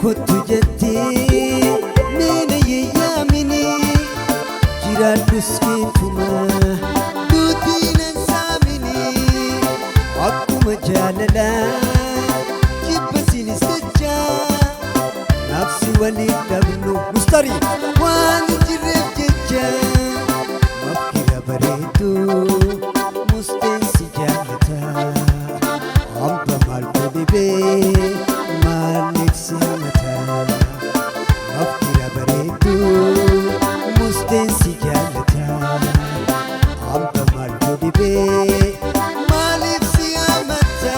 kottu jetti mina yeeyamini jiraadhus keetuma duutiin saamini akkuma jaalala jibba sinis jecha nafsi waliin dhabnu mustari waan jirreef jecha makkira bareedu musteensi jaalata hamba maal godhibee maaliif si hamata makkira bareedu musteensi jaalata hamba maal godhibee maaliif si hamata.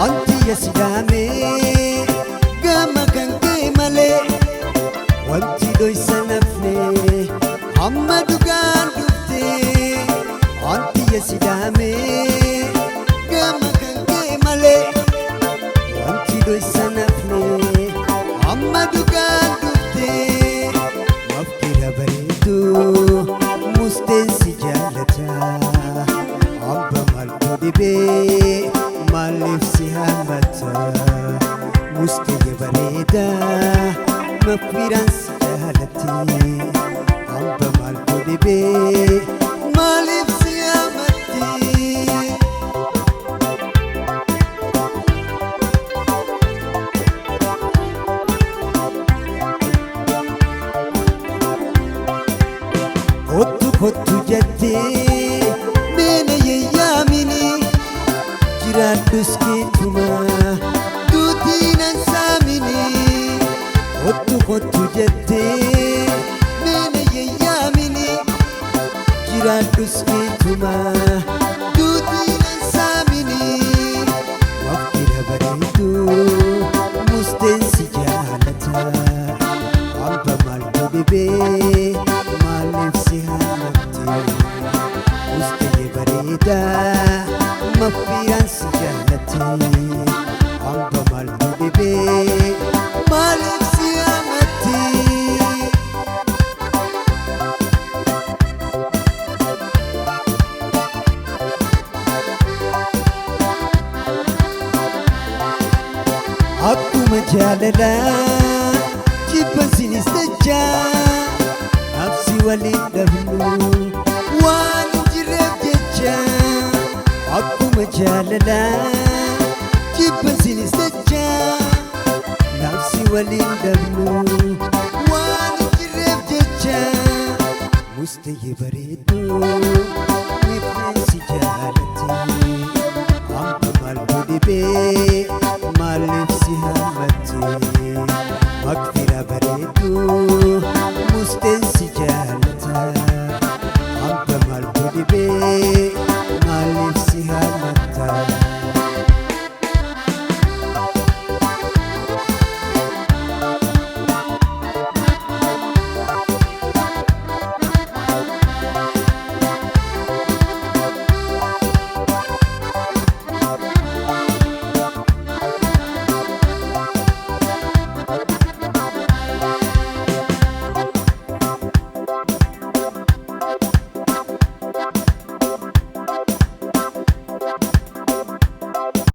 Anti yasidame gama kanke male wanti doysa nafne amma dugaan dufte. Anti yasidame gama kanke male wanti doysa nafne amma dugaan dufte. Makkira bareedu musteensi jaalata hamba maal godhibee maaliif si hamata mustee bareeda makkiraan si jaalatti hamba maal godhibee maaliif si hamatti. kottu jetti mina yeeyamini jiraadhus keetuma duutiin saamini kottu jette mina yeeyamini jiraadhus keetuma duutiin saamini makkira bareedu musteensi jaalata hamba maal godhibee maaliif si hamatti mustee bareeda makkiraan si jaalatti hamba maal godhibee maaliif si hamatti. Akkuma jaalala jibba sinis jecha nafsi waliin dhabnu waan jirreef jecha. Akkuma jaalala jibba sinis jecha nafsi waliin dhabnu waan jirreef jecha mustee bareedu